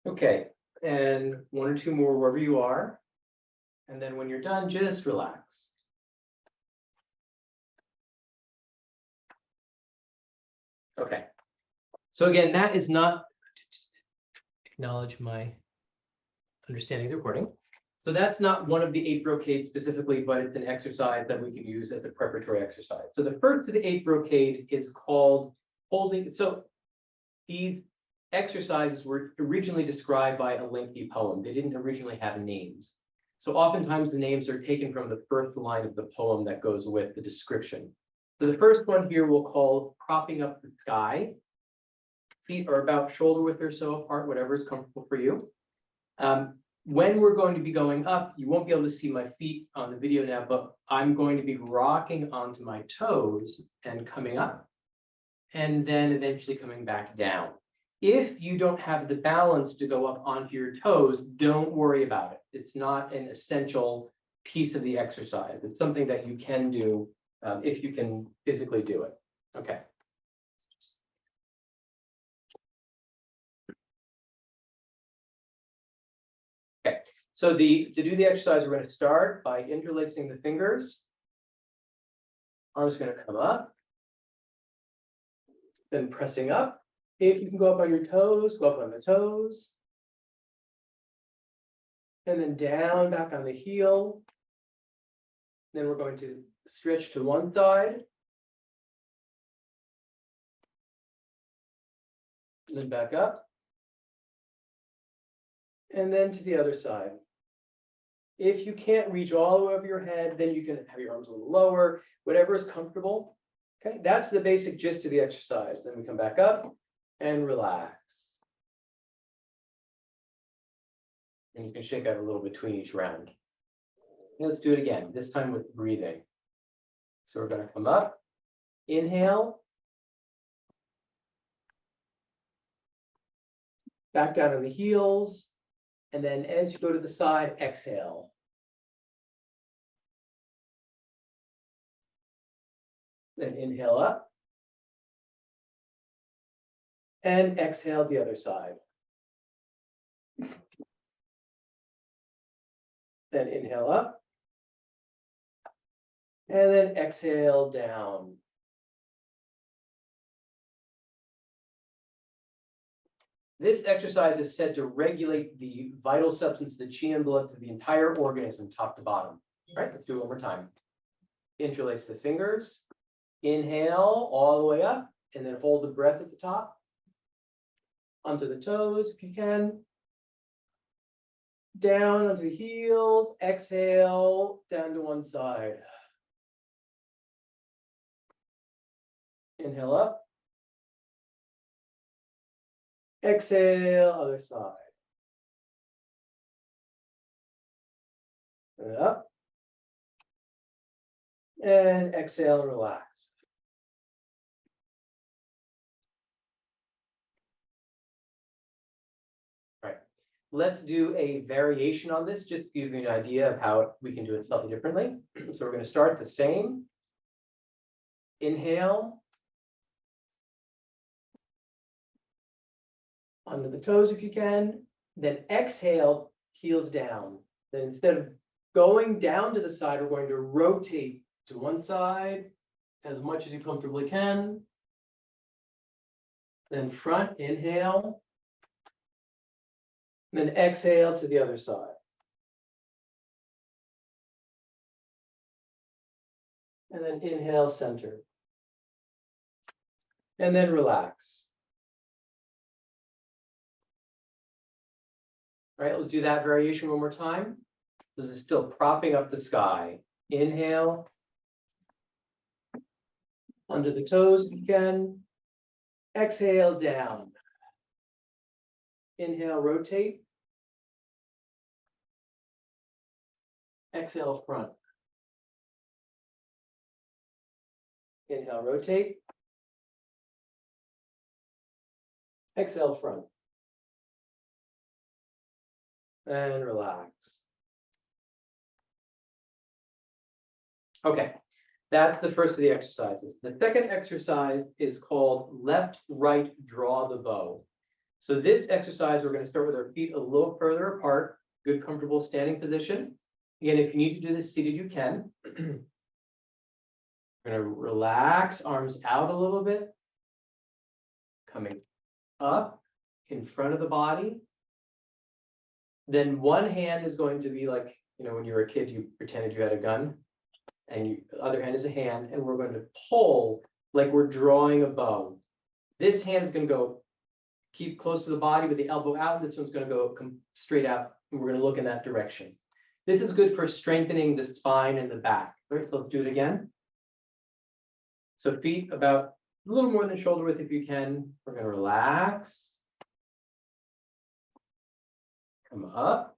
Okay, and one or two more wherever you are. And then when you're done, just relax. Okay. So again, that is not, just acknowledge my understanding of the recording. So that's not one of the 8 brocades specifically, but it's an exercise that we can use as a preparatory exercise. So the first of the 8 brocade is called holding. So these exercises were originally described by a lengthy poem. They didn't originally have names. So oftentimes the names are taken from the first line of the poem that goes with the description. So the first one here we'll call propping up the sky. Feet are about shoulder width or so apart, whatever is comfortable for you. When we're going to be going up, you won't be able to see my feet on the video now, but I'm going to be rocking onto my toes and coming up, and then eventually coming back down. If you don't have the balance to go up onto your toes, don't worry about it. It's not an essential piece of the exercise. It's something that you can do if you can physically do it. Okay. Okay, so to do the exercise, we're going to start by interlacing the fingers. Arms going to come up, then pressing up. If you can go up on your toes, go up on the toes. And then down, back on the heel. Then we're going to stretch to one side. And then back up. And then to the other side. If you can't reach all the way over your head, then you can have your arms a little lower, whatever is comfortable. Okay, that's the basic gist of the exercise. Then we come back up and relax. And you can shake out a little between each round. And let's do it again, this time with breathing. So we're going to come up, inhale, back down on the heels, and then as you go to the side, exhale. Then inhale up, and exhale the other side. Then inhale up, and then exhale down. This exercise is said to regulate the vital substance, the qi and blood, to the entire organism, top to bottom. All right, let's do it one more time. Interlace the fingers. Inhale all the way up, and then hold the breath at the top. Onto the toes, if you can. Down onto the heels. Exhale, down to one side. Inhale up. Exhale, other side. And up. And exhale and relax. All right. Let's do a variation on this, just to give you an idea of how we can do it slightly differently. So we're going to start the same. Inhale. Under the toes if you can. Then exhale, heels down. Then instead of going down to the side, we're going to rotate to one side as much as you comfortably can. Then front, inhale. Then exhale to the other side. And then inhale, center. And then relax. All right, let's do that variation one more time. This is still propping up the sky. Inhale. Under the toes if you can. Exhale down. Inhale, rotate. Exhale, front. Inhale, rotate. Exhale, front. And relax. Okay, that's the first of the exercises. The second exercise is called left, right, draw the bow. So this exercise, we're going to start with our feet a little further apart, good comfortable standing position. Again, if you need to do this seated, you can. We're going to relax, arms out a little bit, coming up in front of the body. Then one hand is going to be like, when you were a kid, you pretended you had a gun, and the other hand is a hand, and we're going to pull like we're drawing a bow. This hand is going to go keep close to the body with the elbow out. This one's going to go come straight out, and we're going to look in that direction. This is good for strengthening the spine and the back. All right, so let's do it again. So feet about a little more than shoulder width if you can. We're going to relax. Come up.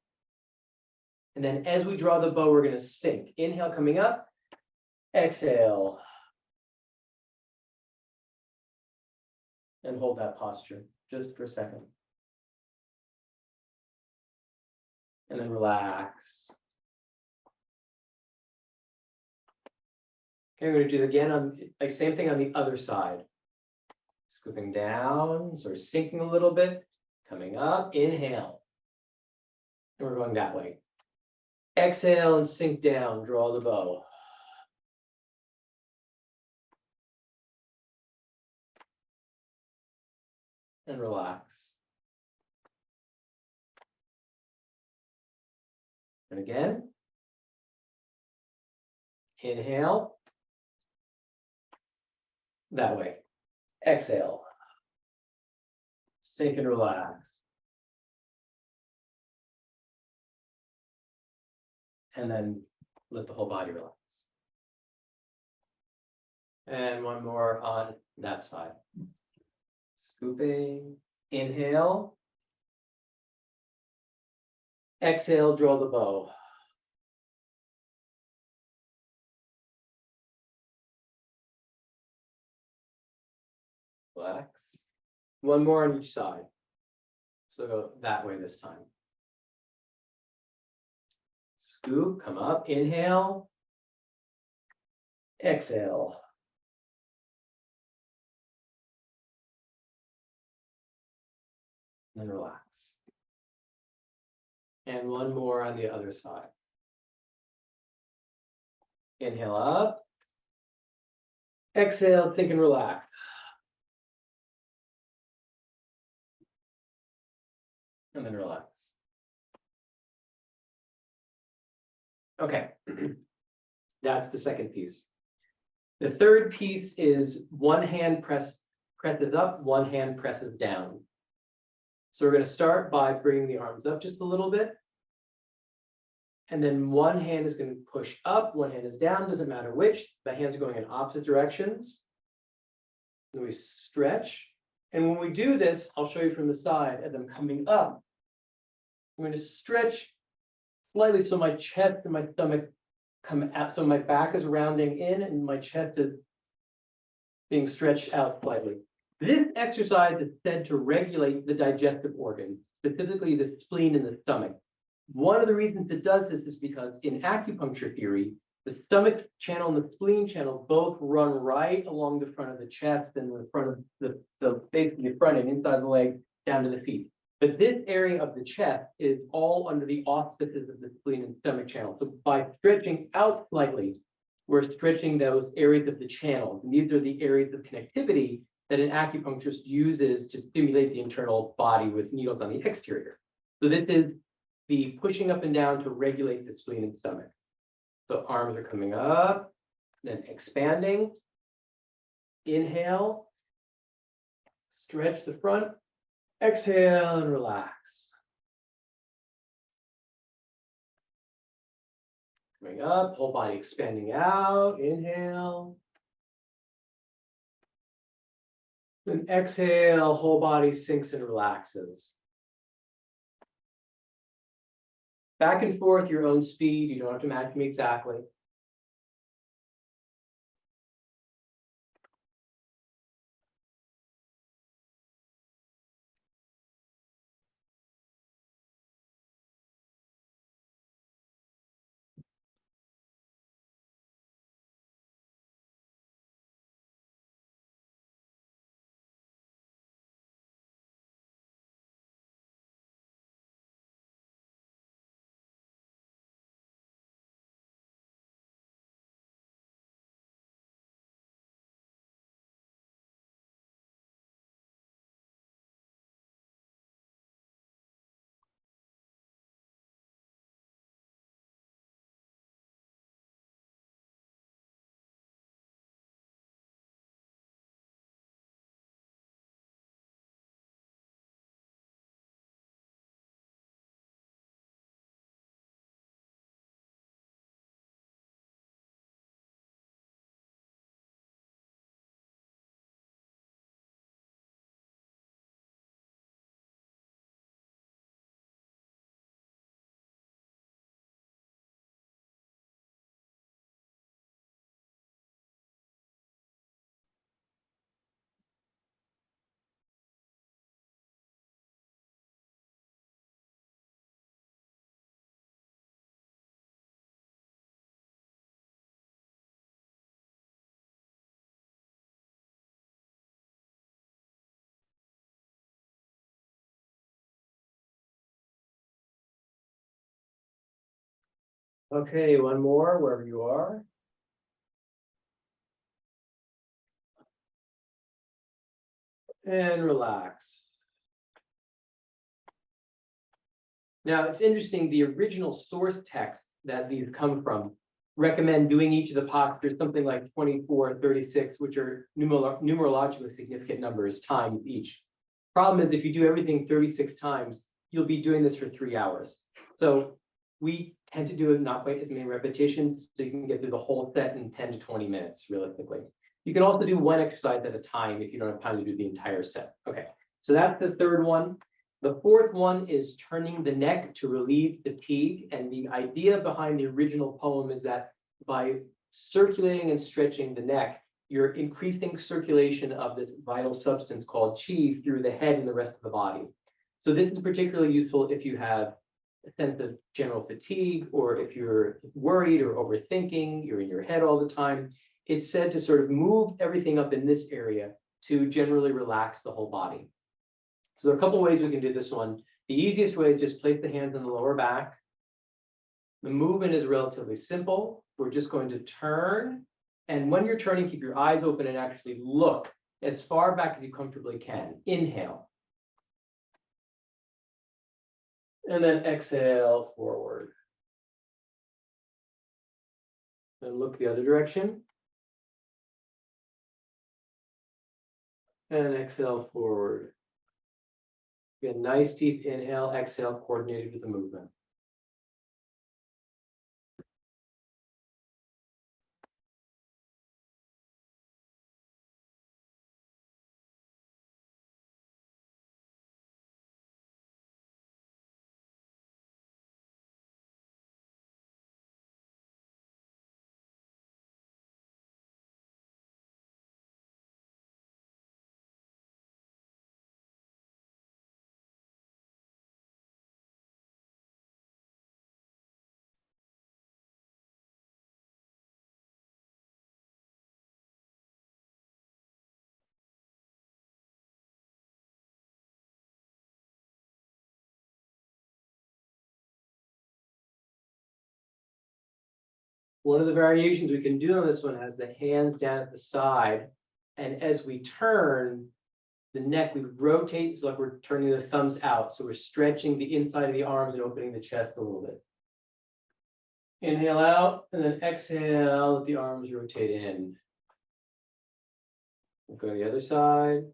And then as we draw the bow, we're going to sink. Inhale, coming up. Exhale. And hold that posture just for a second. And then relax. Okay, we're going to do it again on like same thing on the other side. Scooping down, sort of sinking a little bit, coming up, inhale. And we're going that way. Exhale and sink down, draw the bow. And relax. And again. Inhale. That way. Exhale. Sink and relax. And then let the whole body relax. And one more on that side. Scooping. Inhale. Exhale, draw the bow. Relax. One more on each side. So go that way this time. Scoop, come up, inhale. Exhale. And relax. And one more on the other side. Inhale up. Exhale, think and relax. And then relax. Okay, that's the second piece. The third piece is one hand presses up, one hand presses down. So we're going to start by bringing the arms up just a little bit. And then one hand is going to push up, one hand is down, doesn't matter which. The hands are going in opposite directions. And we stretch. And when we do this, I'll show you from the side as I'm coming up. I'm going to stretch slightly so my chest and my stomach come out. So my back is rounding in and my chest is being stretched out slightly. This exercise is said to regulate the digestive organ, specifically the spleen and the stomach. One of the reasons it does this is because in acupuncture theory, the stomach channel and the spleen channel both run right along the front of the chest and the front of the basically the front and inside the leg down to the feet. But this area of the chest is all under the auspices of the spleen and stomach channel. So by stretching out slightly, we're stretching those areas of the channels. And these are the areas of connectivity that an acupuncturist uses to stimulate the internal body with needles on the exterior. So this is the pushing up and down to regulate the spleen and stomach. So arms are coming up, then expanding. Inhale, stretch the front, exhale and relax. Coming up, whole body expanding out, inhale. Then exhale, whole body sinks and relaxes. Back and forth, your own speed. You don't have to match me exactly. Okay, one more, wherever you are. And relax. Now, it's interesting, the original source text that these come from recommend doing each of the postures something like 24, 36, which are numerologically significant numbers times each. Problem is, if you do everything 36 times, you'll be doing this for 3 hours. So we tend to do it not quite as many repetitions, so you can get through the whole set in 10 to 20 minutes, realistically. You can also do one exercise at a time if you don't have time to do the entire set. Okay, so that's the third one. The fourth one is turning the neck to relieve fatigue. And the idea behind the original poem is that by circulating and stretching the neck, you're increasing circulation of this vital substance called qi through the head and the rest of the body. So this is particularly useful if you have a sense of general fatigue, or if you're worried or overthinking, you're in your head all the time. It's said to sort of move everything up in this area to generally relax the whole body. So there are a couple ways we can do this one. The easiest way is just place the hands on the lower back. The movement is relatively simple. We're just going to turn. And when you're turning, keep your eyes open and actually look as far back as you comfortably can. Inhale. And then exhale forward. And look the other direction. And exhale forward. Again, nice deep inhale, exhale, coordinated with the movement. One of the variations we can do on this one has the hands down at the side. And as we turn the neck, we rotate, so like we're turning the thumbs out. So we're stretching the inside of the arms and opening the chest a little bit. Inhale out, and then exhale, let the arms rotate in. We'll go to the other side.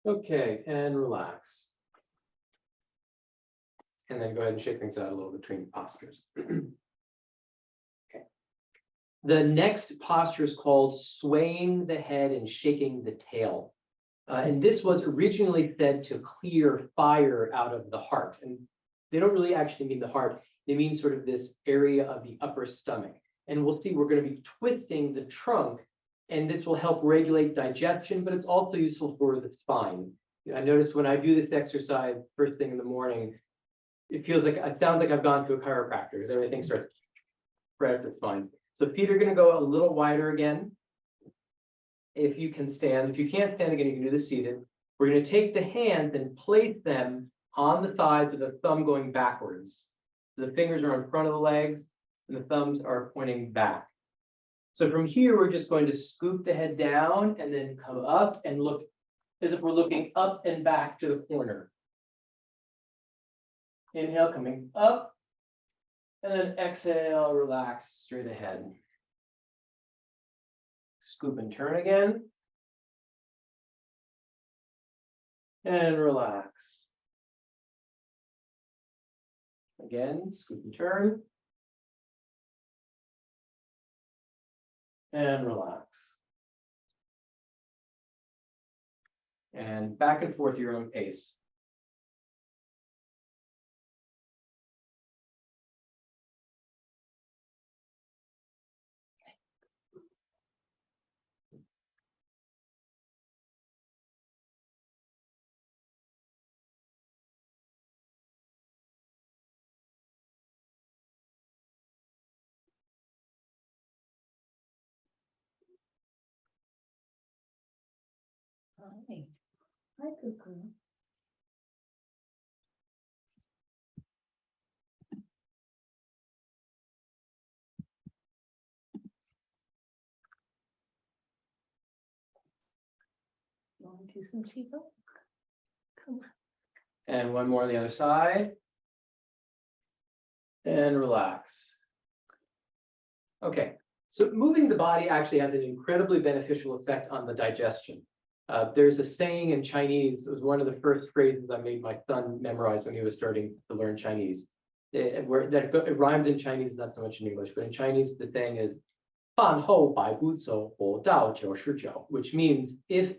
Okay, and relax. And then go ahead and shake things out a little between postures. Okay. The next posture is called swaying the head and shaking the tail. And this was originally said to clear fire out of the heart. And they don't really actually mean the heart. They mean sort of this area of the upper stomach. And we'll see we're going to be twisting the trunk, and this will help regulate digestion, but it's also useful for the spine. I noticed when I do this exercise first thing in the morning, it feels like, it sounds like I've gone to a chiropractor because everything starts right up the spine. So feet are going to go a little wider again. If you can stand, if you can't stand again, you can do this seated. We're going to take the hands and place them on the thighs with the thumb going backwards. So the fingers are in front of the legs and the thumbs are pointing back. So from here, we're just going to scoop the head down and then come up and look as if we're looking up and back to the corner. Inhale, coming up, and then exhale, relax straight ahead. scoop and turn again. And relax. Again, scoop and turn. And relax. And back and forth your own pace. Hi. Hi, Cuckoo. You want to do some Qigong? Come on. And one more on the other side. And relax. Okay, so moving the body actually has an incredibly beneficial effect on the digestion. There's a saying in Chinese, it was one of the first phrases I made my son memorize when he was starting to learn Chinese. It rhymes in Chinese, not so much in English, but in Chinese, the saying is, 饭后百步走，活到90 which means if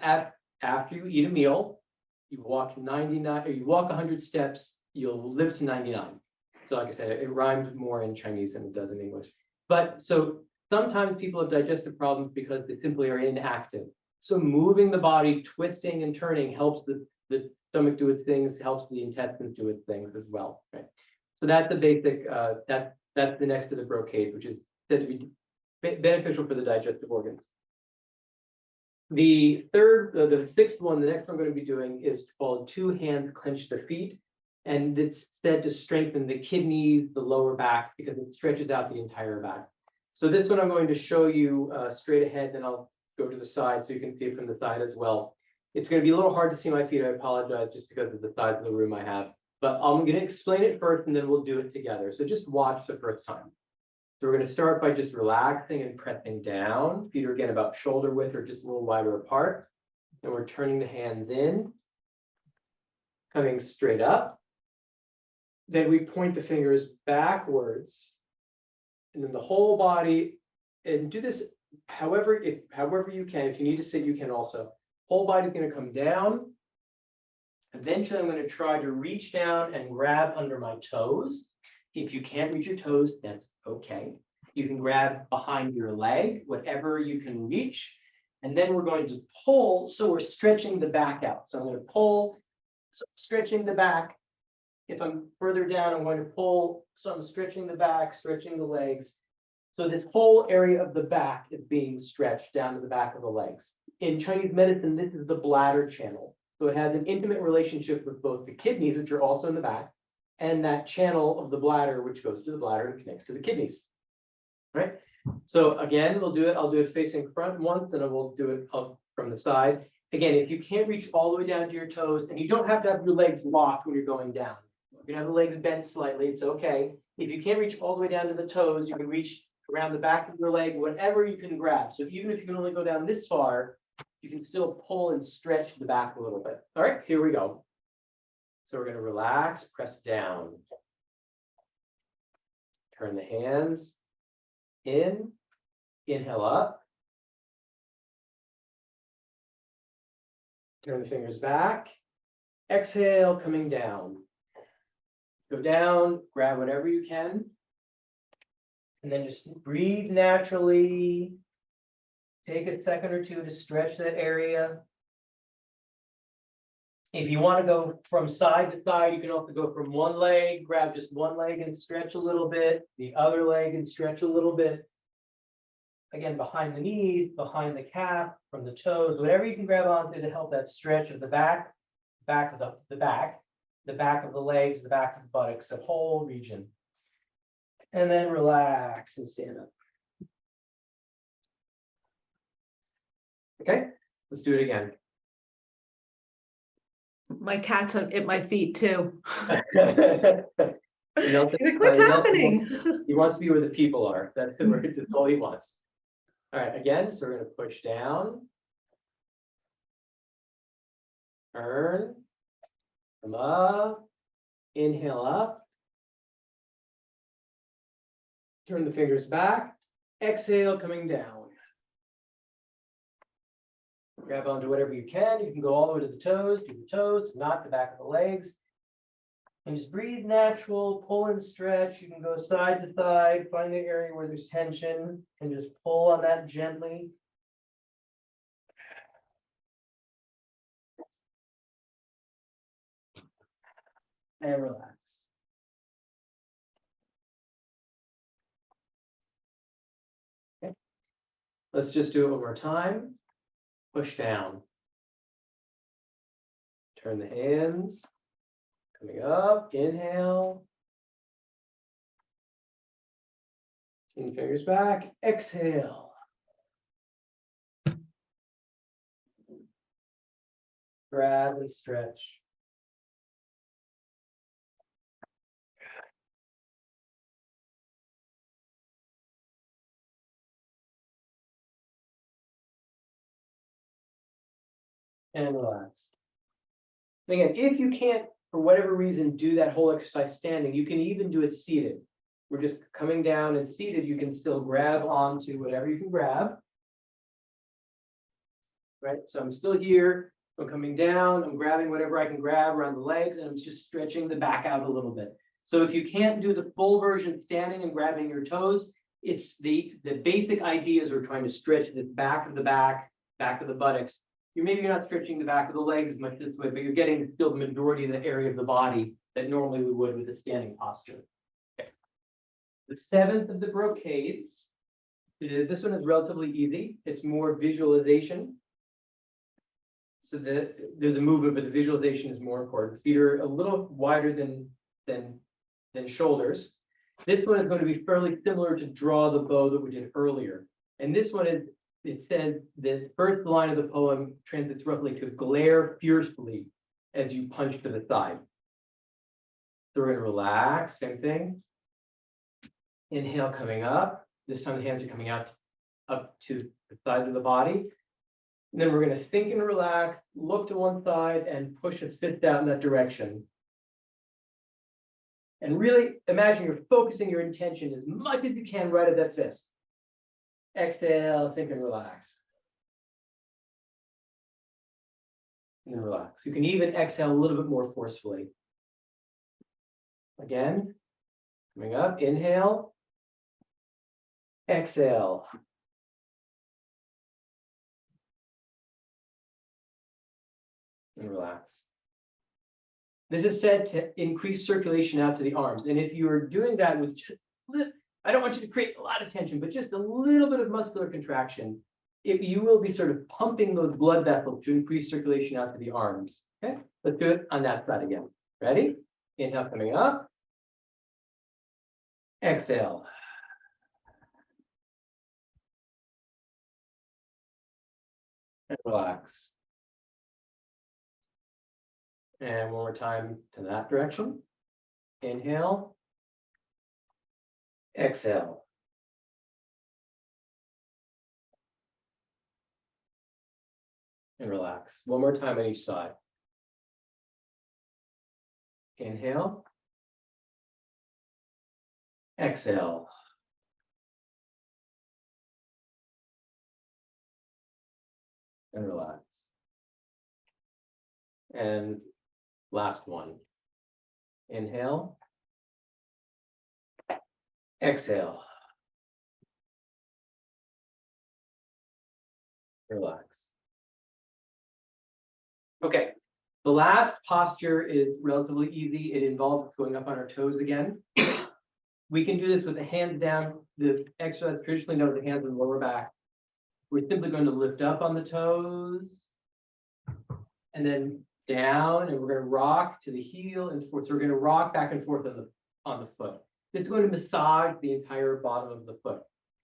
after you eat a meal, you walk 99, or you walk 100 steps, you'll live to 99. So like I said, it rhymes more in Chinese than it does in English. But so sometimes people have digestive problems because they simply are inactive. So moving the body, twisting and turning helps the stomach do its things, helps the intestines do its things as well. Right? So that's the basic, that's the next to the brocade, which is said to be beneficial for the digestive organs. The sixth one, the next one I'm going to be doing is called 2 hands clench the feet. And it's said to strengthen the kidneys, the lower back, because it stretches out the entire back. So this one I'm going to show you straight ahead, then I'll go to the side so you can see it from the side as well. It's going to be a little hard to see my feet. I apologize just because of the size of the room I have. But I'm going to explain it first and then we'll do it together. So just watch the first time. So we're going to start by just relaxing and pressing down. Feet are again about shoulder width or just a little wider apart. And we're turning the hands in, coming straight up. Then we point the fingers backwards, and then the whole body, and do this however you can. If you need to sit, you can also. Whole body is going to come down. Eventually, I'm going to try to reach down and grab under my toes. If you can't reach your toes, that's okay. You can grab behind your leg, whatever you can reach. And then we're going to pull, so we're stretching the back out. So I'm going to pull, so stretching the back. If I'm further down, I'm going to pull, so I'm stretching the back, stretching the legs. So this whole area of the back is being stretched down to the back of the legs. In Chinese medicine, this is the bladder channel. So it has an intimate relationship with both the kidneys, which are also in the back, and that channel of the bladder, which goes to the bladder and connects to the kidneys. Right? So again, we'll do it. I'll do it facing front once, and then we'll do it up from the side. Again, if you can't reach all the way down to your toes, and you don't have to have your legs locked when you're going down. You can have the legs bent slightly, it's okay. If you can't reach all the way down to the toes, you can reach around the back of your leg, whatever you can grab. So even if you can only go down this far, you can still pull and stretch the back a little bit. All right, here we go. So we're going to relax, press down. Turn the hands in, inhale up. Turn the fingers back. Exhale, coming down. Go down, grab whatever you can. And then just breathe naturally. Take a second or two to stretch that area. If you want to go from side to side, you can also go from one leg, grab just one leg and stretch a little bit, the other leg and stretch a little bit. Again, behind the knees, behind the calf, from the toes, whatever you can grab onto to help that stretch of the back, back of the back of the legs, the back of the buttocks, the whole region. And then relax and stand up. Okay, let's do it again. My cat's at my feet too. Nelson, Like, what's Nelson happening? he wants to be where the people are. That's all he wants. All right, again, so we're going to push down. Turn. Come up. Inhale up. Turn the fingers back. Exhale, coming down. Grab onto whatever you can. You can go all the way to the toes, do the toes, not the back of the legs. And just breathe natural, pull and stretch. You can go side to side, find the area where there's tension, and just pull on that gently. And relax. Okay. Let's just do it one more time. Push down. Turn the hands. Coming up, inhale. Turn the fingers back, exhale. Grab and stretch. And relax. And again, if you can't, for whatever reason, do that whole exercise standing, you can even do it seated. We're just coming down and seated. You can still grab onto whatever you can grab. Right, so I'm still here. I'm coming down. I'm grabbing whatever I can grab around the legs, and I'm just stretching the back out a little bit. So if you can't do the full version standing and grabbing your toes, it's the basic ideas are trying to stretch the back of the back of the buttocks. You're not stretching the back of the legs as much this way, but you're getting still the majority of the area of the body that normally we would with a standing posture. Okay. The seventh of the brocades. This one is relatively easy. It's more visualization. So there's a movement, but the visualization is more important. Feet are a little wider than shoulders. This one is going to be fairly similar to draw the bow that we did earlier. And this one is, it says the first line of the poem translates roughly to glare fiercely as you punch to the side. So we're going to relax, same thing. Inhale, coming up. This time the hands are coming out up to the sides of the body. And then we're going to think and relax, look to one side, and push a fist out in that direction. And really imagine you're focusing your intention as much as you can right at that fist. Exhale, think and relax. And then relax. You can even exhale a little bit more forcefully. Again, coming up, inhale. Exhale. And relax. This is said to increase circulation out to the arms. And if you're doing that with just, I don't want you to create a lot of tension, but just a little bit of muscular contraction, you will be sort of pumping those blood vessels to increase circulation out to the arms. Okay, let's do it on that side again. Ready? Inhale, coming up. Exhale. And relax. And one more time to that direction. Inhale. Exhale. And relax. One more time on each side. Inhale. Exhale. And relax. And last one. Inhale. Exhale. Relax. Okay. The last posture is relatively easy. It involves going up on our toes again. We can do this with the hands down. The exercise traditionally known as the hands on the lower back. We're simply going to lift up on the toes and then down, and we're going to rock to the heel and forth. So we're going to rock back and forth on the foot. It's going to massage the entire bottom of the foot.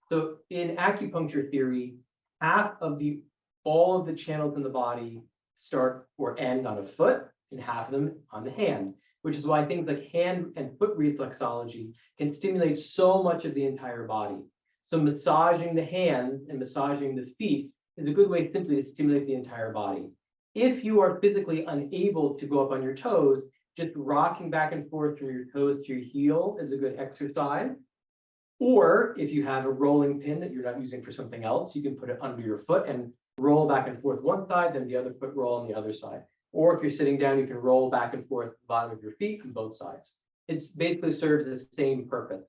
So in acupuncture theory, all of the channels in the body start or end on a foot, and half of them on the hand, which is why things like hand and foot reflexology can stimulate so much of the entire body. So massaging the hands and massaging the feet is a good way simply to stimulate the entire body. If you are physically unable to go up on your toes, just rocking back and forth from your toes to your heel is a good exercise. Or if you have a rolling pin that you're not using for something else, you can put it under your foot and roll back and forth one side, then the other foot roll on the other side. Or if you're sitting down, you can roll back and forth the bottom of your feet on both sides. It's basically serves the same purpose.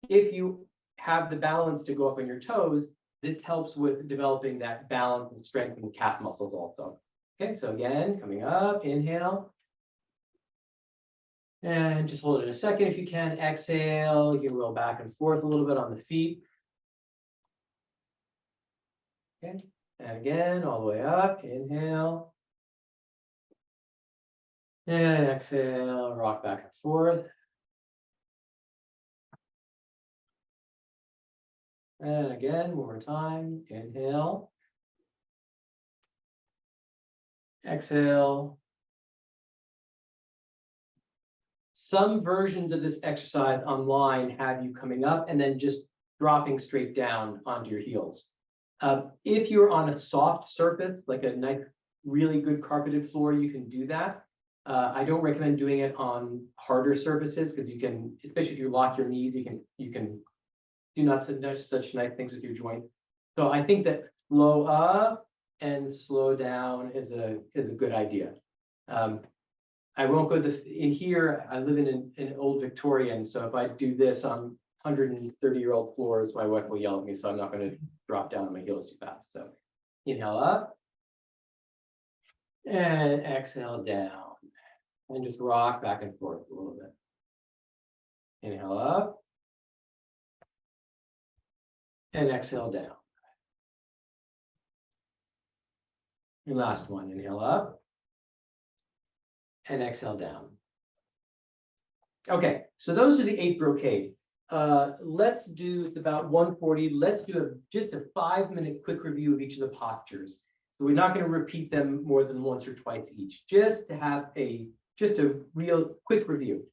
If you have the balance to go up on your toes, this helps with developing that balance and strength in the calf muscles also. Okay, so again, coming up, inhale. And just hold it a second if you can. Exhale, you can roll back and forth a little bit on the feet. Okay, and again, all the way up, inhale. And exhale, rock back and forth. And again, one more time, inhale. Exhale. Some versions of this exercise online have you coming up and then just dropping straight down onto your heels. If you're on a soft surface, like a nice, really good carpeted floor, you can do that. I don't recommend doing it on harder surfaces because you can, especially if you lock your knees, you can do not such nice things with your joint. So I think that slow up and slow down is a good idea. I won't go in here. I live in an old Victorian, so if I do this on 130-year-old floors, my wife will yell at me, so I'm not going to drop down on my heels too fast. So inhale up and exhale down, and just rock back and forth a little bit. Inhale up and exhale down. And last one, inhale up and exhale down. Okay, so those are the 8 brocade. Let's do, it's about 1:40. Let's do just a 5-minute quick review of each of the postures. So we're not going to repeat them more than once or twice each, just to have a real quick review.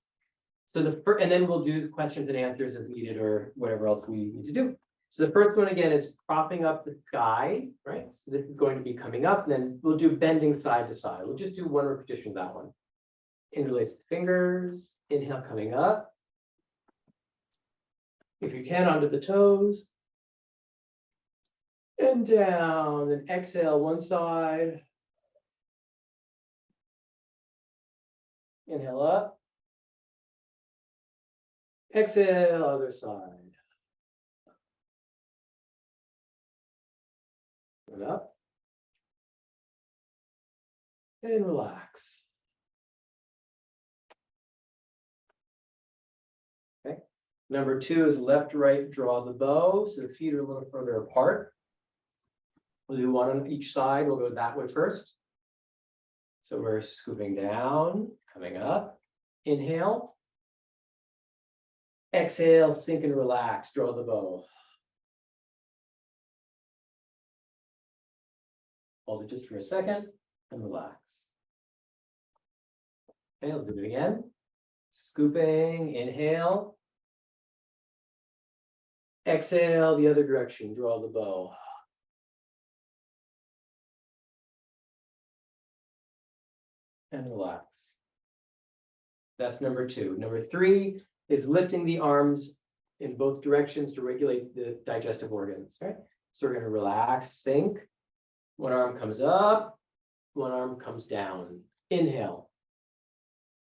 So and then we'll do the questions and answers as needed or whatever else we need to do. So the first one again is propping up the sky, right? So this is going to be coming up, and then we'll do bending side to side. We'll just do one repetition of that one. Interlace the fingers, inhale coming up. If you can, onto the toes. And down, then exhale one side. Inhale up. Exhale, other side. And up. And relax. Okay. Number 2 is left, right, draw the bow. So the feet are a little further apart. We'll do one on each side. We'll go that way first. So we're scooping down, coming up. Inhale. Exhale, sink and relax, draw the bow. Hold it just for a second and relax. Okay, let's do it again. Scooping, inhale. Exhale, the other direction, draw the bow. And relax. That's number 2. Number 3 is lifting the arms in both directions to regulate the digestive organs, right? So we're going to relax, sink. One arm comes up, one arm comes down. Inhale.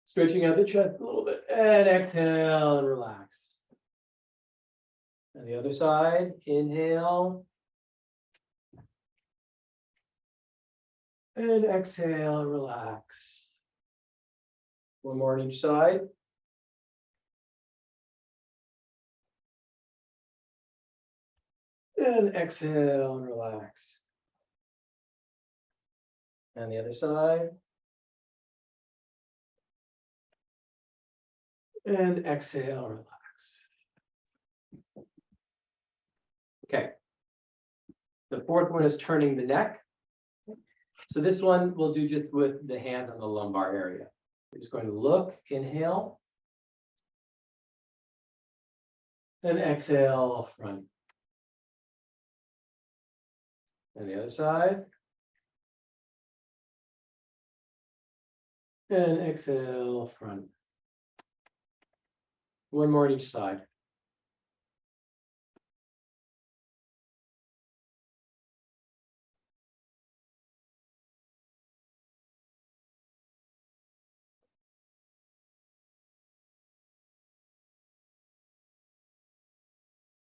Stretching out the chest a little bit. And exhale and relax. And the other side, inhale. And exhale, relax. One more on each side. And exhale and relax. And the other side. And exhale, relax. Okay. The fourth one is turning the neck. So this one we'll do just with the hands on the lumbar area. We're just going to look, inhale. And exhale, front. And the other side. And exhale, front. One more on each side.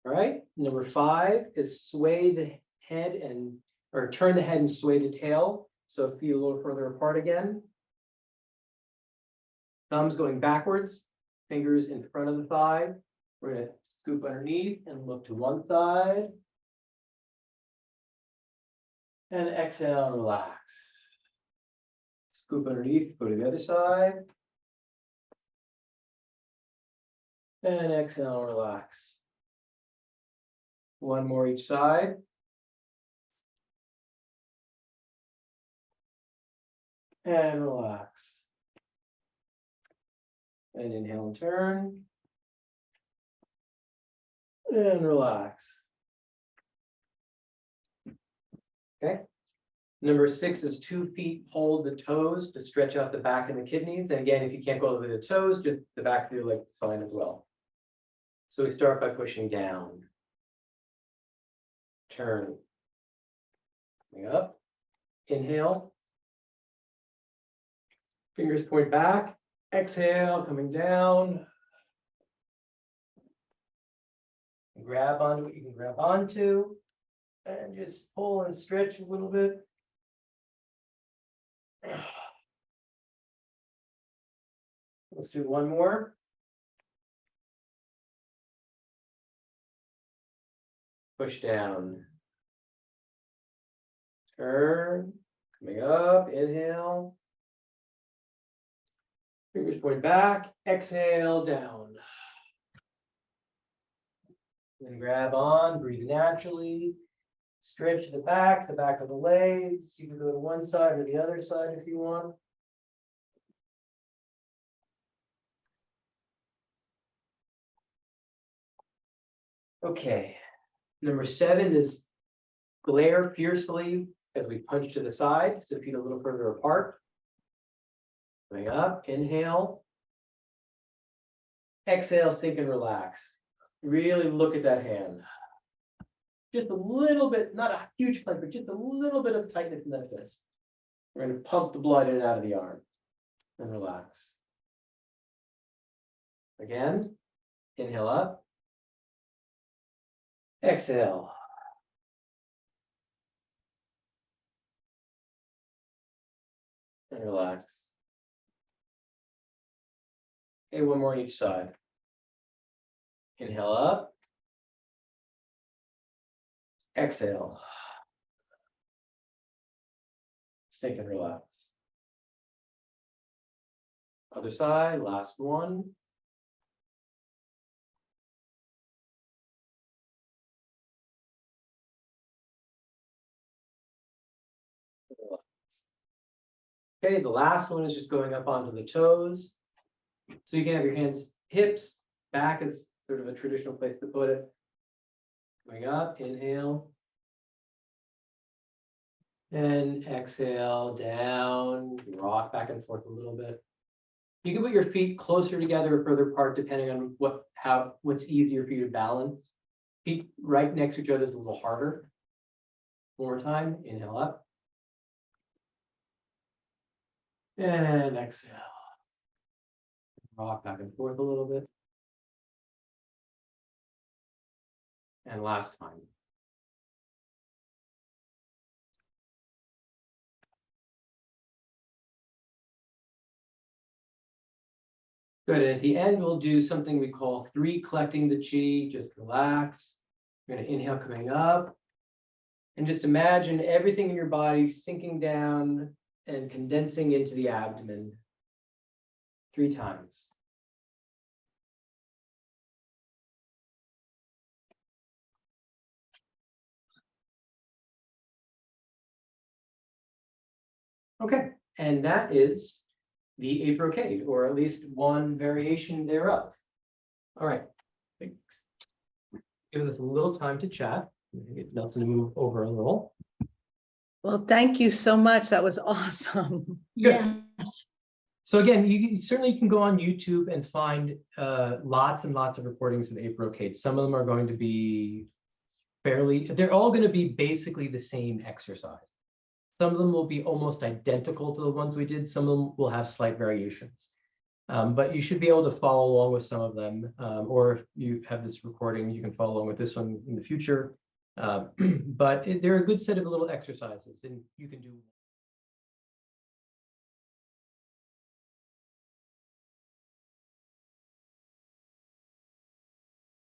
All right, number 5 is sway the head or turn the head and sway the tail. So feet a little further apart again. Thumbs going backwards, fingers in front of the thigh. We're gonna scoop underneath and look to one side. And exhale, relax. Scoop underneath, go to the other side. And exhale, relax. One more each side. And relax. And inhale and turn. And relax. Okay. Number 6 is 2 feet, hold the toes to stretch out the back and the kidneys. And again, if you can't go all the way to the toes, just the back of your leg is fine as well. So we start by pushing down. Turn. Coming up. Inhale. Fingers point back. Exhale, coming down. Grab onto what you can grab onto. And just pull and stretch a little bit. Let's do one more. Push down. Turn. Coming up. Inhale. Fingers point back. Exhale, down. Then grab on, breathe naturally. Stretch the back of the legs. You can go to one side or the other side if you want. Okay, number 7 is glare fiercely as we punch to the side, so feet a little further apart. Coming up, inhale. Exhale, sink and relax. Really look at that hand. Just a little bit, not a huge clench, but just a little bit of tightness in that fist. We're going to pump the blood in and out of the arm and relax. Again, inhale up. Exhale. And relax. Okay, one more on each side. Inhale up. Exhale. Sink and relax. Other side, last one. Okay, the last one is just going up onto the toes. So you can have your hands hips, back is sort of a traditional place to put it. Going up, inhale. And exhale, down, rock back and forth a little bit. You can put your feet closer together or further apart depending on what's easier for you to balance. Feet right next to each other is a little harder. One more time, inhale up. And exhale. Rock back and forth a little bit. And last time. Good, and at the end, we'll do something we call 3 collecting the chi, just relax. We're gonna inhale coming up. And just imagine everything in your body sinking down and condensing into the abdomen 3 times. Okay, and that is the 8 brocade, or at least one variation thereof. All right, thanks. Give us a little time to chat. Get Nelson to move over a little. Well, thank you so much. That was awesome. Yes. So again, you can go on YouTube and find lots and lots of recordings of 8 brocades. Some of them are going to be they're all going to be basically the same exercise. Some of them will be almost identical to the ones we did. Some of them will have slight variations. But you should be able to follow along with some of them. Or if you have this recording, you can follow along with this one in the future. But they're a good set of little exercises, and you can do